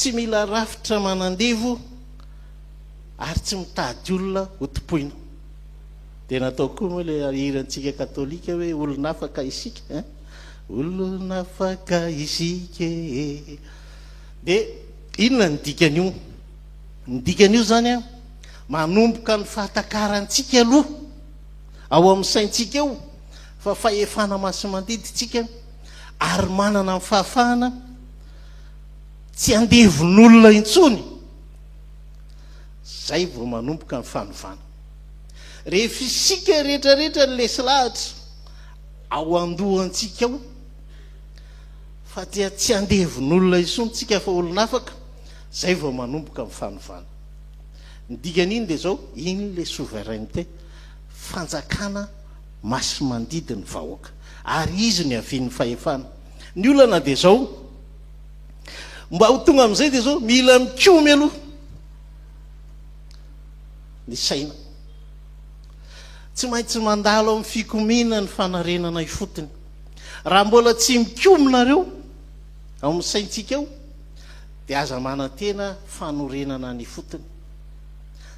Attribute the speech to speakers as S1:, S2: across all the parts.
S1: tsy mila rafitra manandevo ary tsy mitady olona hotopoina. Dia natao koa moa le hirantsika katolika hoe olona afaka isika, olona afaka isika. Dia inona ny dikan'io? Ny dikan'io zany a manomboka ny fahatakarantsika aloha ao amin'ny saintsika eo fa fahefana masomandidytsika ary manana ny fahafahana tsy andevon'olona intsony. Zay vao manomboka ny fanovana. Rehefa isika rehetrarehetra ny lesy lahatra ao andohantsika ao fa dia tsy andevon'olona intsony tsika fa olona afaka, zay vao manomboka ny fanovana. Ny dikan'iny dia zao, iny le souveraineté, fanjakana masomandidy ny vahoaka, ary izy ny avian'ny fahefana. Ny olana dia zao, mba ho tonga amin'izay dia zao mila mikomy aloha ny saina. Tsy maintsy mandalo amin'ny fikomiana ny fanarenana ifotony. Raha mbola tsy mikomynareo ao amin'ny saintsika eo dia aza manantena fanorenana ny fotony,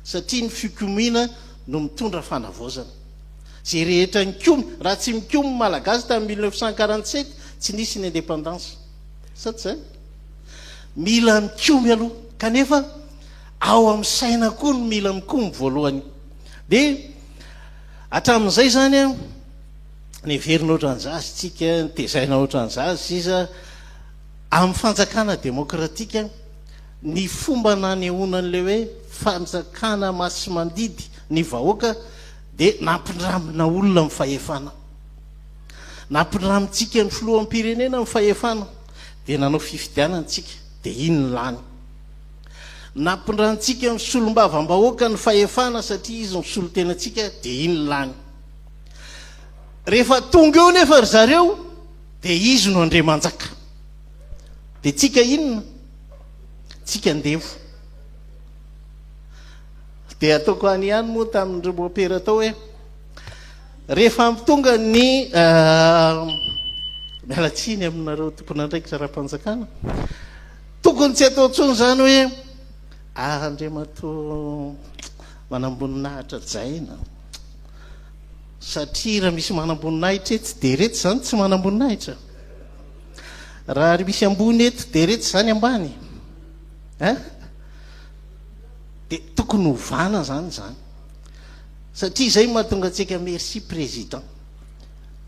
S1: satria ny fikomiana no mitondra fanavozana. Zay rehetra mikomy, raha tsy mikomy malagasy tamin'ny 1947 tsy nisy ny indépendance. Sady zay mila mikomy aloha, kanefa ao amin'ny saina koa no mila mikomy voalohany. Dia hatramin'izay zany a ny verina ohatran'zazy tsika, ny tezaina ohatran'zazy iza amin'ny fanjakana demokratika, ny fomba nanehoanan'le hoe fanjakana masomandidy ny vahoaka dia nampindramina olona amin'ny fahefana. Nampindramintsika ny filoham-pirenena amin'ny fahefana dia nanao fifidianantsika, dia iny ny lany. Nampindrantsika ny solombavam-bahoaka ny fahefana satria izy misolo tenantsika, dia iny ny lany. Rehefa tonga eo nefa ry zareo dia izy no andriamanjaka. Dia tsika inona? Tsika andevo. Dia ataoko any ihany moa tamin'ny mopera tao hoe rehefa tonga ny mialatsiny aminareo tompon'andraikitra raha-mpanjakana, tokony tsy atao ntsony zany hoe Andriamatoa manamboninahitra jaina, satria raha misy manamboninahitra eto dia reto zany tsy manamboninahitra, raha misy ambony eto dia reto zany ambany. Dia tokony hovana zany zany, satria zay mahatonga antsika merci président,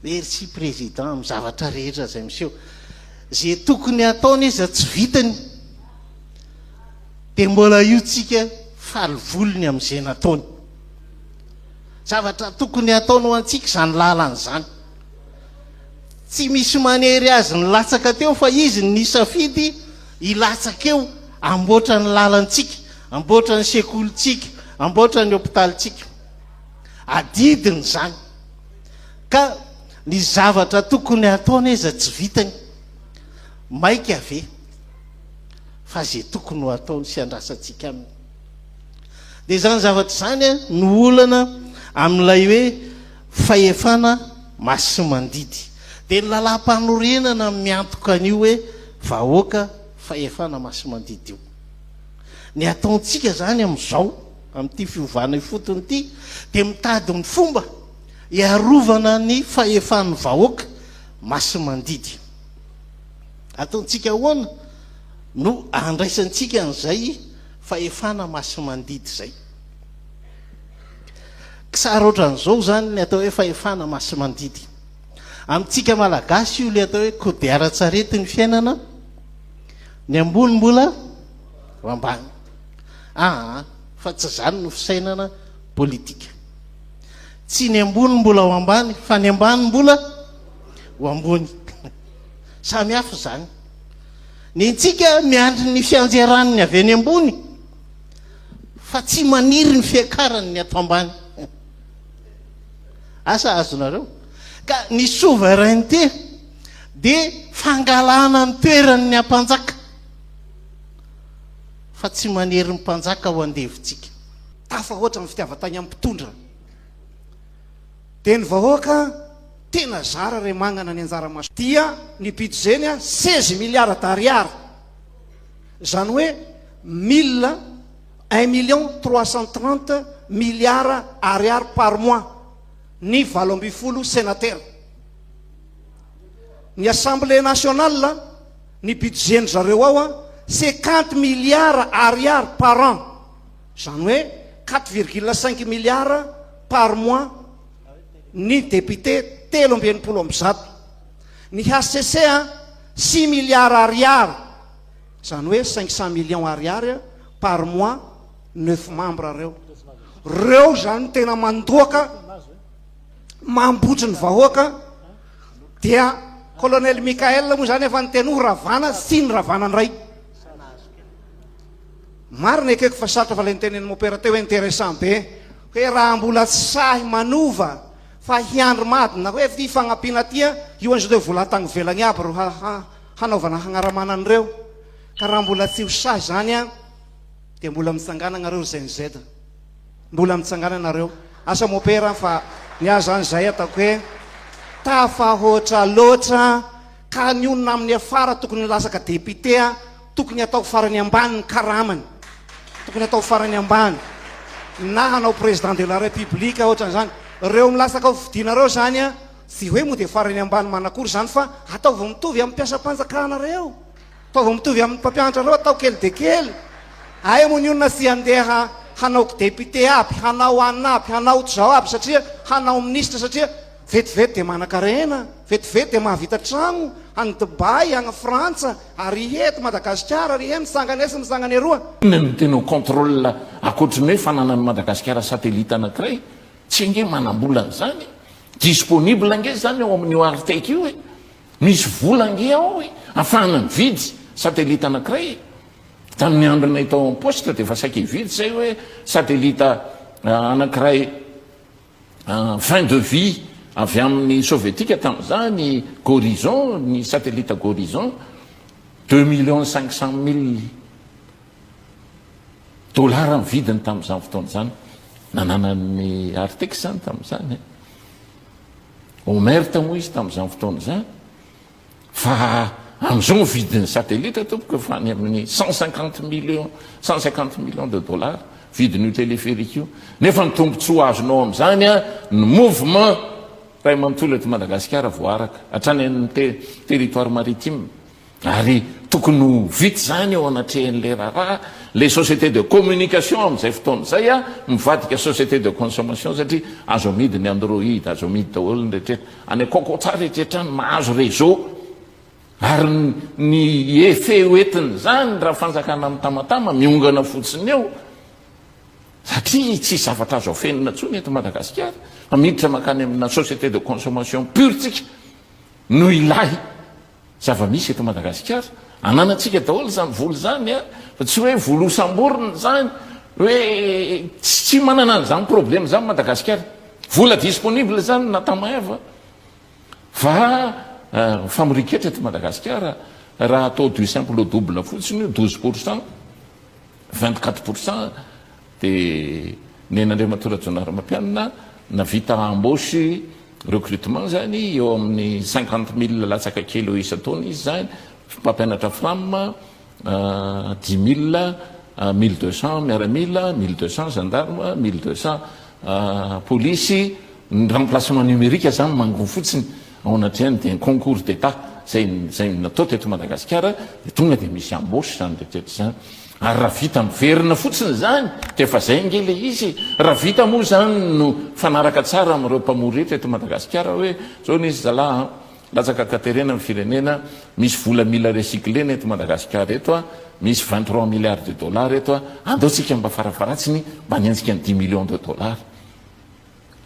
S1: merci président amin'ny zavatra rehetra zay miseho. Zay tokony ataony izy tsy vitany dia mbola io tsika faly volony amin'izay nataony. Zavatra tokony ataony ho antsika zany lalany zany, tsy misy manery azy ny latsaka teo fa izy ny safidy hilatsaka eo amboatra ny lalantsika, amboatra ny sekolontsika, amboatra ny hôpitalitsika. Adidiny zany ka ny zavatra tokony ataony izy tsy vitany maika ave fa zay tokony ho ataony sy andrasantsika aminy. Dia zany zavatra zany no olana amin'ilay hoe fahefana masomandidy. Dia ny lalam-panorenana miantoka an'io hoe vahoaka fahefana masomandidy io. Ny ataontsika zany amin'izao, amin'ity fiovana ifotony ity, dia mitady ny fomba hiarovana ny fahefan'ny vahoaka masomandidy. Ataontsika ahoana no andraisantsika an'izay fahefana masomandidy zay. Kisara ohatran'izao zany ny atao hoe fahefana masomandidy. Amintsika malagasy io le atao hoe kodiaran-tsarety ny fiainana, ny ambony mbola ho ambany. Fa tsy zany no fisainana politika. Tsy ny ambony mbola ho ambany fa ny ambany mbola ho ambony. Samy hafa zany. Ny tsika miandry ny fianjaran'ny avy any ambony fa tsy maniry ny fiakarany ny ato ambany. Asa azonareo? Ka ny souveraineté dia fangalana ny toeran'ny ampanjaka fa tsy maniry ny mpanjaka ho andevontsika.
S2: Tafa ohatra ny fitiavatany amin'ny mpitondra dia ny vahoaka tena zara ray magnana ny anjara maso dia ny budget-ny 16 milliards d'ariary zany hoe 1 milliard ariary par mois ny 80 sénateur. Ny assemblée nationale ny budget zareo ao a 50 milliards ariary par an, zany hoe 4,5 milliards par mois ny député 320. Ny HCC a 6 milliards ariary, zany hoe 500 millions ariary par mois, 9 membres reo zany tena mandoaka mambotry ny vahoaka. Dia colonel Michael moa zany efa nyteny ho ravana sy ny ravana ndray. Marina ekeko fa sarotra fa le nytenen'ny mopera teo intéressant be hoe raha mbola tsy sahy manova fa hiandro madina hoe ty fagnampina tia io an'izao de vola tagny velagny aby ro hanaovana hagnaramana an'ireo. Ka raha mbola tsy ho sahy zany a de mbola mitsangana nareo ZNZ, mbola mitsangana nareo. Asa mopera fa niaza an'izay ataoko hoe tafahoatra loatra ka ny onona amin'ny afara tokony lasaka député a tokony atao farany ambany ny karamany, tokony atao farany ambany na hanao président de la république ohatran'izany. Reo milasaka ao fidinareo zany a tsy hoe mo de farany ambany manakory zany fa ataova mitovy amin'ny mpiasa-panjakana reo, ataova mitovy amin'ny mpampianatra reo, atao kely de kely. Ay mo ny onona sy andeha hanao député aby, hanao anapy, hanao zao aby satria hanao ministre satria vetivety de manan-karena, vetivety de mahavita trano any Dubai, any Frantsa, ary eto Madagasikara, ary misangana esa misangana eroa.
S3: Ny tena contrôle akoatriny hoe fananany Madagasikara satellite anankiray tsy nge manambola an'izany disponible nge zany ao amin'ny artek io hoe misy vola nge ao hoe afahana mividy satellite anankiray. Tamin'ny andronay tao en poste de fa saky vidy zay hoe satellite anankiray fin de vie avy amin'ny soviétique tamin'izany Gorizon, ny satellite Gorizon 2 500 000 dollars ny vidiny tamin'izany fotoana zany. Nananany artek zany tamin'izany omerta moa izy tamin'izany fotoana zany. Fa am'izao vidin'ny satellite tompoko fa any amin'ny 150 millions de dollars vidin'io téléphérique io. Nefa ny tombontsoa ho azonao am'izany a ny mouvement ray manontolo eto Madagasikara voaraka hatrany amin'ny territoire maritime, ary tokony ho vity zany ao anatrehan'le raharaha le société de communication am'izay fotoana zay a mivadika société de consommation satria azo amidy ny Android, azo amidy daholo ny rehetrehtra, any akoko tsara rehetrehtra ny mahazo réseau. Ary ny effet hoentiny zany raha fanjakana amin'ny tamatama miongana fotsiny eo satria tsy zavatra azo afenina ntsony eto Madagasikara fa miditra makany amina société de consommation pure tsika no ilahy zava-misy eto Madagasikara. Ananatsika daholo zany voly zany a fa tsy hoe voly hosamborona zany hoe tsy manana an'izany problème zany Madagasikara. Vola disponible zany natamaeva fa famiriketra eto Madagasikara raha atao du simple double fotsiny 12%, 24%. De nen'Andriamatora Rajoelina navita embauche recrutement zany eo amin'ny 50 000 latsaka kely eo isa-taona izy zany, mpampianatra flamme 10 000, 1200 miaramila, 1200 gendarme, 1200 police. Ny remplacement numérique zany mangony fotsiny ao anatrehany de concours d'état zay natao teto Madagasikara de tonga de misy embauche zany rehetrehtra zany. Ary raha vita miverina fotsiny zany de fa zay nge le izy. Raha vita moa zany no fanaraka tsara amin'ireo mpamory rehetra eto Madagasikara hoe zao nisy zalahy latsaka katerena amin'ny firenena misy vola mila recyclena eto Madagasikara eto a, misy 23 milliards de dollars eto a, andaotsika mba farafaratsiny mba niantsika ny 10 millions de dollars.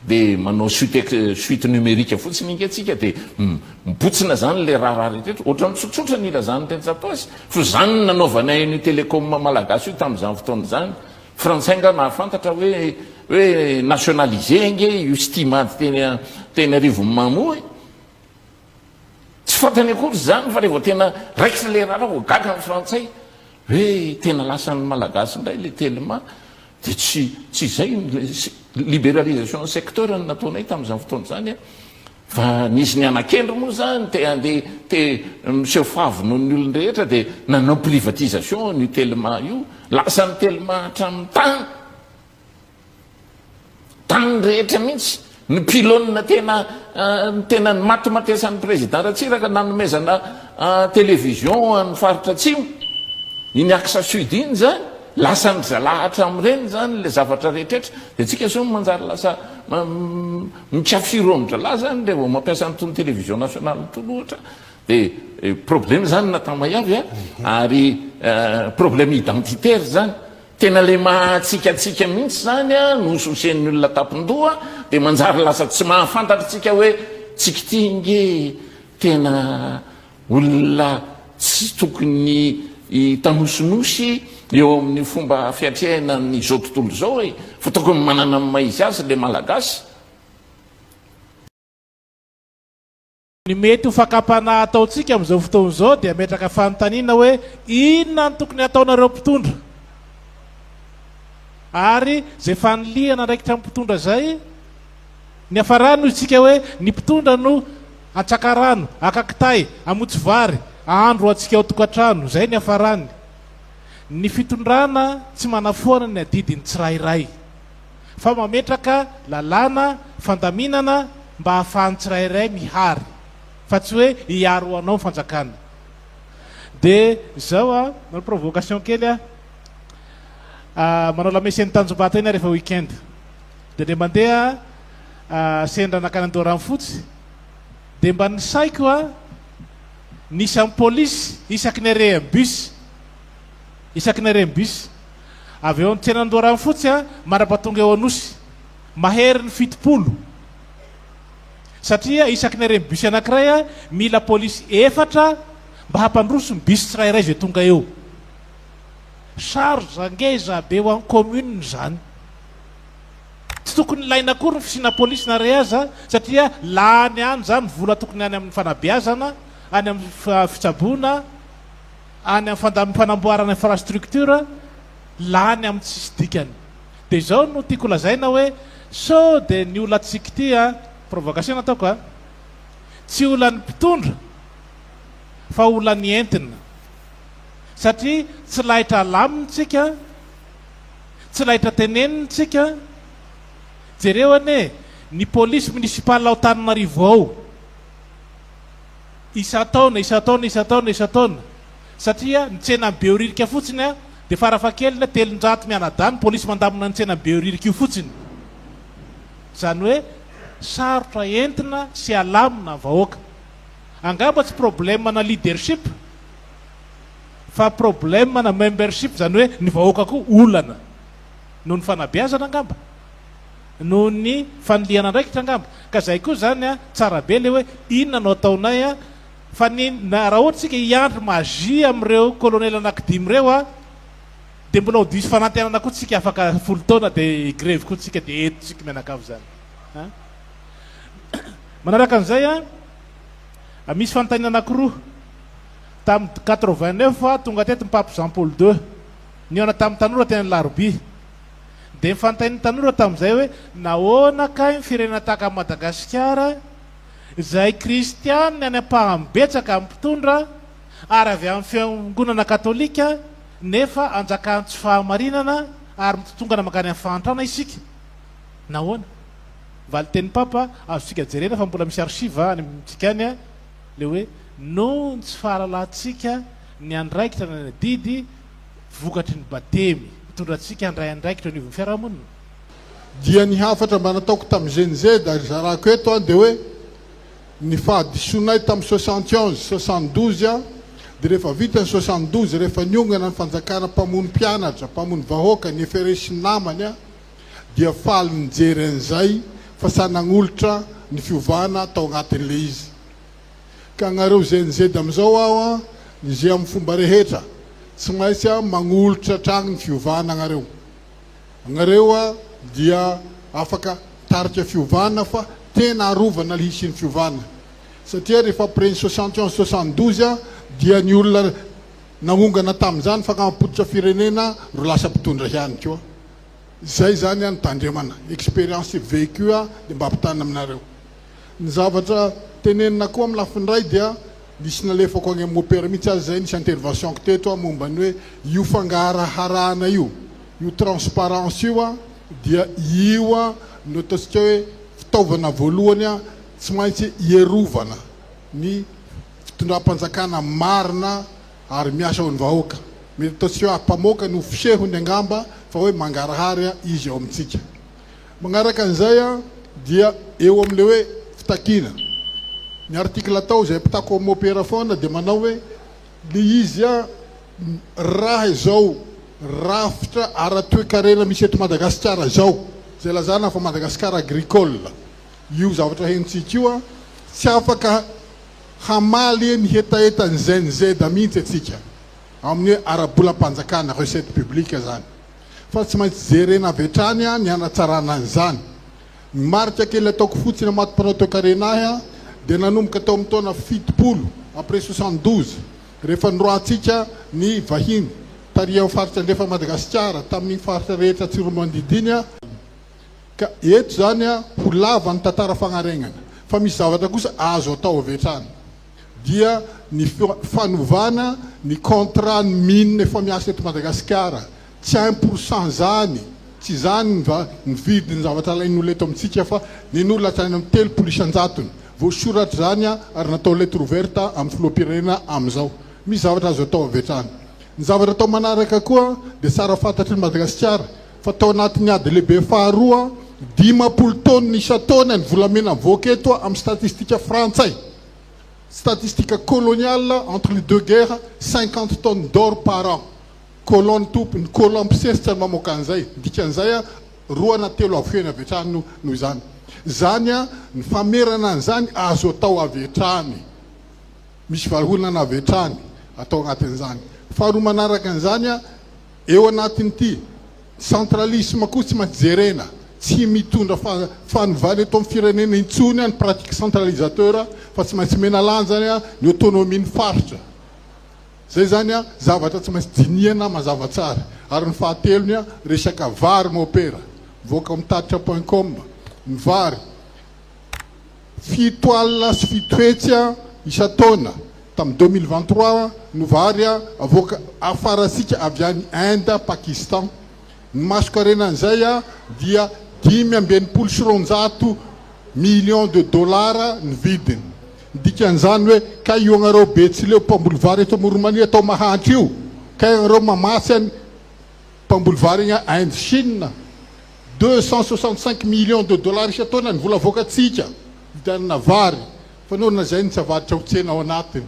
S3: De manao suite numérique fotsiny inge tsika de mibotsina zany le raha rehetrehtra ohatra mitsotsotra ny ila zany teny Japosy fa zany nanaovanay ny télécom malagasy io tamin'izany fotoana zany. Frantsay nga nahafantatra hoe nationalisé nge io stimady teny arivo mamoa tsy fantany akory zany fa rehefa tena raikitsy le raha vo gaga amin'ny frantsay hoe tena lasan'ny malagasy ndray le telema de tsy zay libéralisation secteur nataonay tamin'izany fotoana zany a fa nisy ny anakendry moa zany te andeha te miseho favy noho ny olon-drehetra dia nanao privatisation ny telema io lasa ny telema hatramin'ny tany rehetra mihitsy ny pilônina tena ny matomatesan'ny président Ratsiraka nanomezana télévision amin'ny faritra atsimo iny aksa sud iny zany lasa ny zalahatra amin'ireny zany le zavatra rehetrrehetra dia tsika so manjary lasa mikafiromodralahy zany le vao mampiasa nytony télévision nationale nytony ohatra dia problème zany natamahiavy ary problème identitaire zany tena le mahatsikatsika mihitsy zany no sosian'ny olona tapindoha dia manjary lasa tsy mahafantatritsika hoe tsika tinge tena olona tsy tokony tanosinosi eo amin'ny fomba fiatrehana nyzao tontolo zao hoe fa tokony manana ny maizy azy le malagasy.
S4: Ny mety ho fakapana ataotsika amin'izao fotoana izao dia metraka fanontaniana hoe inona ny tokony ataonareo mpitondra ary zay fanoliana ndraikitra mpitondra zay ny afarano isika hoe ny mpitondra no atsakarano akakitay amotsy vary ahandro atsika ao tokantrano zay ny afarany. Ny fitondrana tsy manafoana ny adidiny tsirairay fa mametraka lalàna fandaminana mba hahafahany tsirairay mihary fa tsy hoe hiaro anao fanjakana. Dia zao manao provocation kely manao lamesian'ny tanjombata iny rehefa weekend dia le mandeha sendra nakany Andorany fotsy dia mba ny saiko nisy amin'ny polisy isaky ny areny bus isaky ny areny bus avy eo ny tsena Andorany fotsy marapatonga eo anosy mahery ny 70 satria isaky ny areny bus anankiray mila polisy 4 mba hampandroso ny bus tsirairay zay tonga eo. Charge angeza be ho amin'ny commune zany tsy tokony laina akory ny fisina polisy na reaza satria lany any zany vola tokony any amin'ny fanabeazana any amin'ny fitsaboana any amin'ny fanamboarana infrastructure lany amin'ny tsisy dikany. Dia izao no tiako lazaina hoe so dia ny olona tsika ty provocation ataoko tsy olany mpitondra fa olany entina satria tsy lahitra lamintsika tsy lahitra tenenitsika jereo ane ny polisy municipal ao Tananarivo ao isa-taona satria ny tsena beoririka fotsiny dia farafahakeliny 300 mianadany polisy mandamina ny tsena beoririka io fotsiny zany hoe sarotra entina sy alamina vahoaka. Angamba tsy problème na leadership fa problème na membership zany hoe ny vahoaka koa olana noho ny fanabeazana angamba noho ny fanoliana ndraikitra angamba ka zay koa zany tsara be le hoe inona no ataonay fa raha ohatra tsika hiandry magie amin'ireo kolonely anankidimy ireo dia mbola ho diso fanantenana koa tsika afaka 10 taona dia grève koa tsika dia eto tsika mianakavy zany. Manaraka an'izay misy fanontaniana anankiroa tamin'ny 89 tonga teto ny pape Jean Paul II niona tamin'ny tanora teny Larobia dia nyfanontaniana tanora tamin'izay hoe nahoana kay ny firenena tahaka Madagasikara izay kristianina any ampahambetsaka amin'ny mpitondra ary avy amin'ny fiangonana katolika nefa anjakany tsy fahamarinana ary mitotongana makany amin'ny fahantrana isika nahoana. Valy teny papa azontsika jerena fa mbola misy archive any amintsika any le hoe no tsy fahalalantsika ny andraikitra ny didy vokatry ny batemy mitondrantsika andray andraikitra ny fiarahamonina.
S5: Dia ny hafatra mba nataoko tamin'ny GNZ ary zarako eto dia hoe ny fahadisoanay tamin'ny 71 72 dia rehefa vita ny 72 rehefa niongana ny fanjakana mpamony mpianatra mpamony vahoaka ny eferesy namany dia faly nijery an'izay fa sanagnolotra ny fiovana tao agnatin'le izy ka anareo GNZ amin'izao aho izay amin'ny fomba rehetra tsy maintsy magnolotra tragno ny fiovana anareo dia afaka tarika fiovana fa tena arovana le hisy ny fiovana satria rehefa après 61 72 dia ny olona nangongana tamin'izany fakamapoditra firenena ro lasa mpitondra ihany koa. Zay zany ny tandremana expérience vécue dia mba ampitana aminareo. ny zavatra tenenina koa amin'ny lafiny ray dia nisy nalefako agny amin'ny opera mihitsy azy zay nisy intervention teto a momba ny hoe io fangaraharana io transparence io a dia io a no ataontsika hoe fitaovana voalohany a tsy maintsy hierovana ny fitondram-panjakana marina ary miasa ho ny vahoaka mety ataontsika hoe ampamoaka no fisehony angamba fa hoe mangarahary a izy ao amintsika magnaraka an'izay a dia eo amin'le hoe fitakina ny article atao zay mpitako amin'ny opera foana dia manao hoe le izy a raha izao rafitra ara-toekarena misy eto Madagasikara zao zay lazana fa Madagasikara agricole io zavatra henontsika io a tsy afaka hamaly ny hetahetan'izay ny zeda mihitsy atsika amin'ny ara-bolam-panjakana recette publique zany fa tsy maintsy jerena avy hatrany a ny anatsarana an'izany ny marika kely ataoko fotsiny amatom-panao toekarena ahy a dia nanomboka tao amin'ny taona 70 après 72 rehefa noroantsika ny vahiny taria amin'ny faritra andrefa Madagasikara tamin'ny faritra rehetra tsiromandidiany a ka eto zany a ho lava ny tantara fagnarenana fa misy zavatra kosa azo atao avy hatrany dia ny fanovana ny contrat ny mine efa miasa eto Madagasikara tsy 1% zany tsy zany ny vidiny zavatra alain'olona eto amintsika fa nin'olona hatrany amin'ny 300,000 voasoratra zany a ary natao lettre ouverte amin'ny filoham-pirenena amin'izao misy zavatra azo atao avy hatrany ny zavatra atao manaraka koa dia tsara fantatry ny Madagasikara fa tao anatin'ny ady lehibe faharoa 50 tonnes isa-taona ny volamena mivoaka eto amin'ny statistika frantsay statistique coloniale entre les deux guerres 50 tonnes d'or par an colonne tompony colombe sesitra mamoaka an'izay dikan'izay a roa na telo avoheny avy hatrany noho izany zany a ny famerana an'izany azo atao avy hatrany misy vaholana avy hatrany atao agnatin'izany faharoa manaraka an'izany a eo anatin'ity centralisme koa tsy maintsy jerena tsy mitondra fanovana eto amin'ny firenena intsony a ny pratique centralisateur fa tsy maintsy mena lanjany a ny autonomie ny faritra zay zany a zavatra tsy maintsy jiniana mazava tsara ary ny fahatelony a resaka vary mopera voaka amin'ny tatitra.com ny vary fito alina sy fito hetsy a isa-taona tamin'ny 2023 no vary a avoaka afarasika avy any Inde Pakistan ny masokarena an'izay a dia 5.9 millions de dollars ny vidiny dikan'izany hoe ka io agnareo be tsy leo mpamboly vary eto Moromania atao mahantra io ka agnareo mamasy any mpamboly vary igny Inde Chine 265 millions de dollars isa-taona ny vola voakatsika vitanana vary fa nohona zay ny tsy avaditra ho tsena ao anatiny